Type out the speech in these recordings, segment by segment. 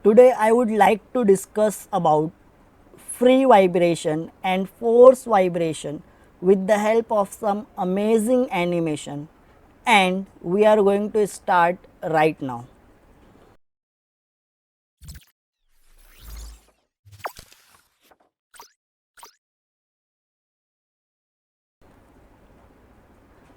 Today I would like to discuss about free vibration and force vibration with the help of some amazing animation, and we are going to start right now.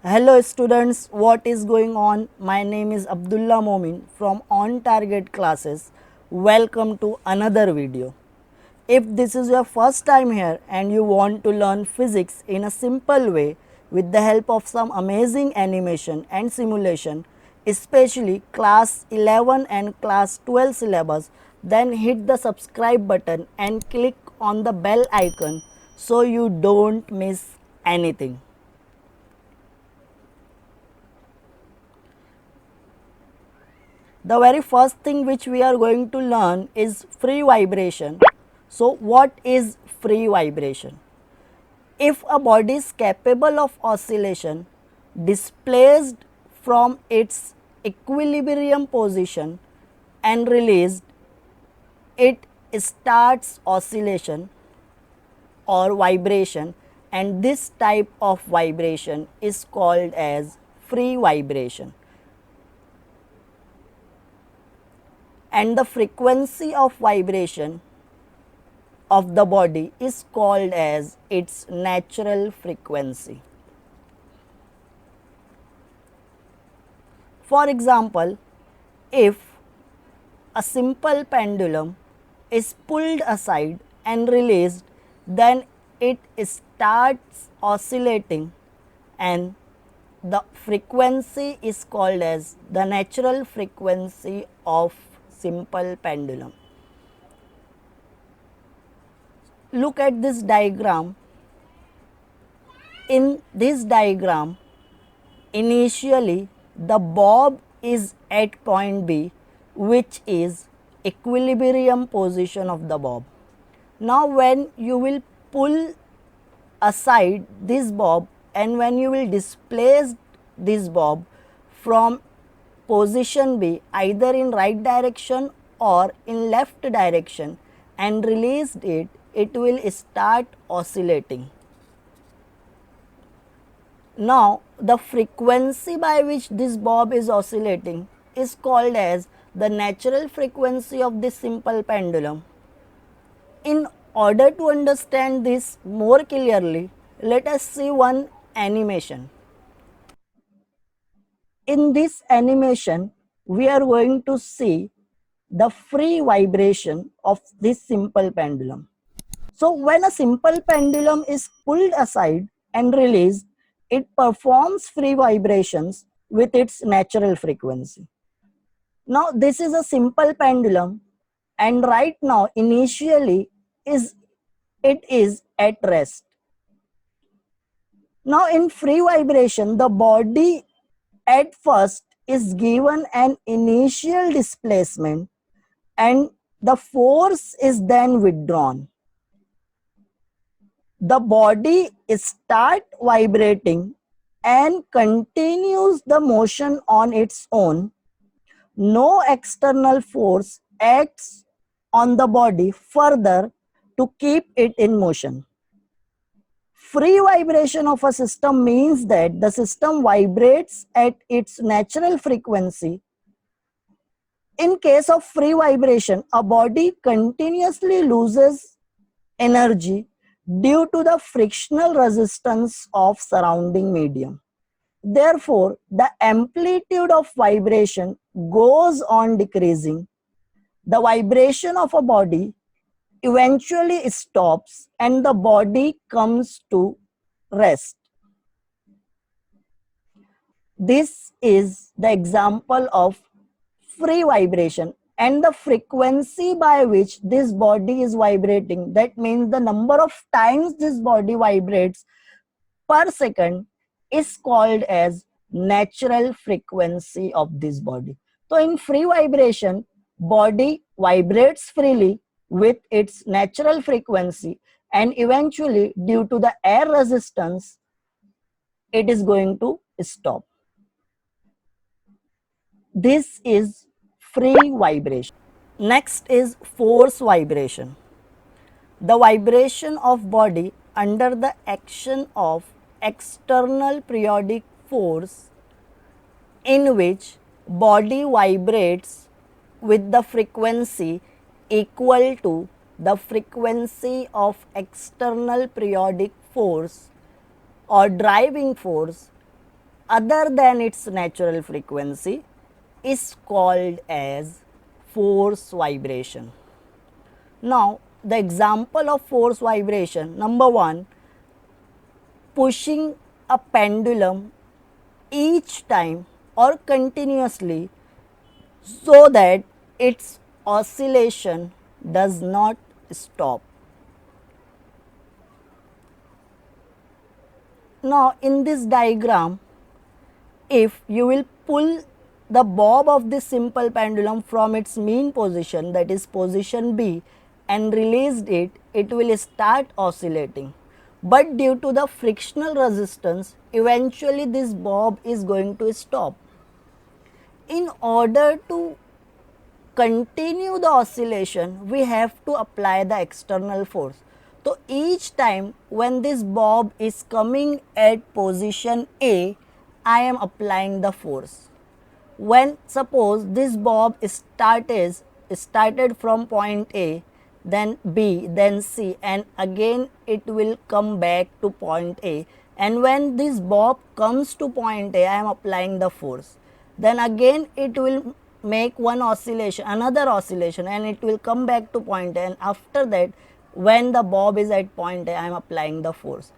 Hello students, what is going on? My name is Abdullah Momin from On Target Classes. Welcome to another video. If this is your first time here and you want to learn physics in a simple way with the help of some amazing animation and simulation, especially class 11 and class 12 syllabus, then hit the subscribe button and click on the bell icon so you don't miss anything. The very first thing which we are going to learn is free vibration. So what is free vibration? If a body is capable of oscillation displaced from its equilibrium position and released, it starts oscillation or vibration, and this type of vibration is called as free vibration. And the frequency of vibration of the body is called as its natural frequency. For example, if a simple pendulum is pulled aside and released, then it starts oscillating, and the frequency is called as the natural frequency of simple pendulum. Look at this diagram. In this diagram, initially the bob is at point B, which is equilibrium position of the bob. Now when you will pull aside this bob and when you will displace this bob from position B either in right direction or in left direction and released it, it will start oscillating. Now the frequency by which this bob is oscillating is called as the natural frequency of this simple pendulum. In order to understand this more clearly, let us see one animation. In this animation, we are going to see the free vibration of this simple pendulum. So when a simple pendulum is pulled aside and released, it performs free vibrations with its natural frequency. Now this is a simple pendulum, and right now initially it is at rest. Now in free vibration, the body at first is given an initial displacement and the force is then withdrawn. The body starts vibrating and continues the motion on its own. No external force acts on the body further to keep it in motion. Free vibration of a system means that the system vibrates at its natural frequency. In case of free vibration, a body continuously loses energy due to the frictional resistance of surrounding medium. Therefore, the amplitude of vibration goes on decreasing. The vibration of a body eventually stops and the body comes to rest. This is the example of free vibration, and the frequency by which this body is vibrating, that means the number of times this body vibrates per second, is called as natural frequency of this body. So in free vibration, body vibrates freely with its natural frequency, and eventually due to the air resistance it is going to stop. This is free vibration. Next is force vibration. The vibration of body under the action of external periodic force, in which body vibrates with the frequency equal to the frequency of external periodic force or driving force other than its natural frequency, is called as force vibration. Now, the example of force vibration, number one, pushing a pendulum each time or continuously so that its oscillation does not stop. Now, in this diagram, if you will pull the bob of this simple pendulum from its mean position, that is position B, and released it, it will start oscillating. But due to the frictional resistance, eventually this bob is going to stop. In order to continue the oscillation, we have to apply the external force. So each time when this bob is coming at position A, I am applying the force. When suppose this bob started from point A, then B, then C, and again it will come back to point A, and when this bob comes to point A, I am applying the force. Then again it will make one oscillation, another oscillation, and it will come back to point A, and after that when the bob is at point A, I am applying the force.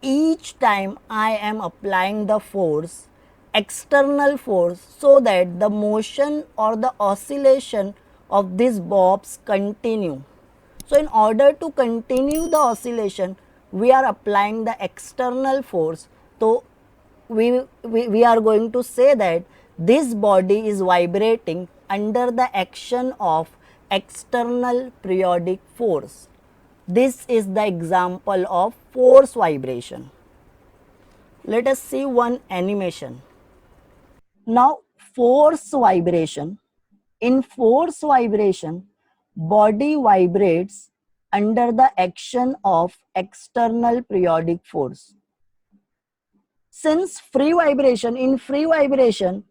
Each time I am applying the force, external force, so that the motion or the oscillation of these bobs continue. So in order to continue the oscillation, we are applying the external force. So we are going to say that this body is vibrating under the action of external periodic force. This is the example of force vibration. Let us see one animation. Now, force vibration. In force vibration, body vibrates under the action of external periodic force. Since in free vibration,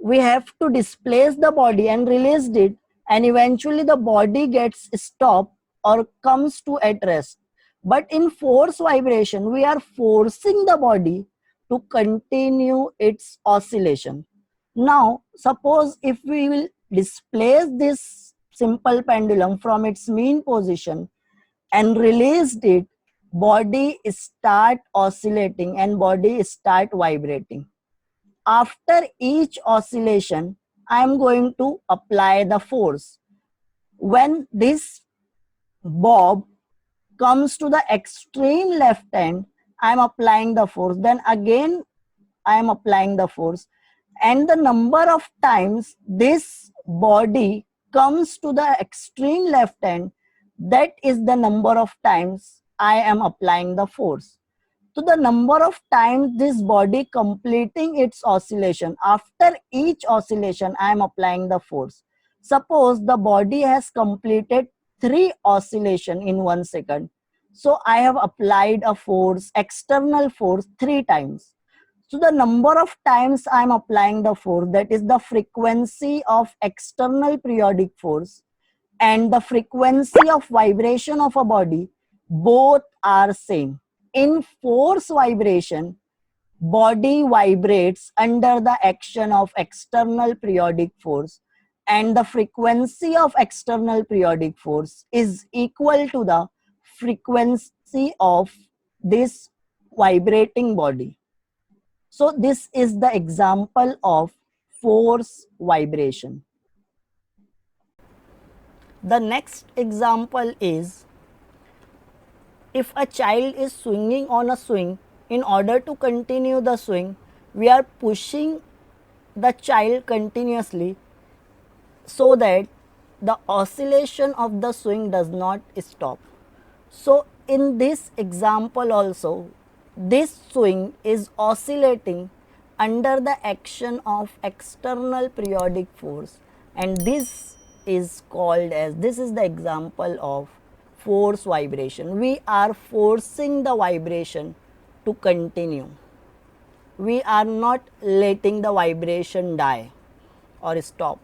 we have to displace the body and release it, and eventually the body gets stopped or comes to at rest. But in force vibration, we are forcing the body to continue its oscillation. Now, suppose if we will displace this simple pendulum from its mean position and released it, body start oscillating and body start vibrating. After each oscillation, I am going to apply the force. When this bob comes to the extreme left hand, I am applying the force. Then again, I am applying the force. And the number of times this body comes to the extreme left hand, that is the number of times I am applying the force. So the number of times this body completing its oscillation, after each oscillation I am applying the force. Suppose the body has completed 3 oscillation in 1 second. So I have applied a force, external force 3 times. So the number of times I am applying the force, that is the frequency of external periodic force and the frequency of vibration of a body, both are same. In force vibration, body vibrates under the action of external periodic force, and the frequency of external periodic force is equal to the frequency of this vibrating body. So this is the example of force vibration. The next example is, if a child is swinging on a swing, in order to continue the swing, we are pushing the child continuously so that the oscillation of the swing does not stop. So in this example also, this swing is oscillating under the action of external periodic force, and this is called as, this is the example of force vibration. We are forcing the vibration to continue. We are not letting the vibration die or stop.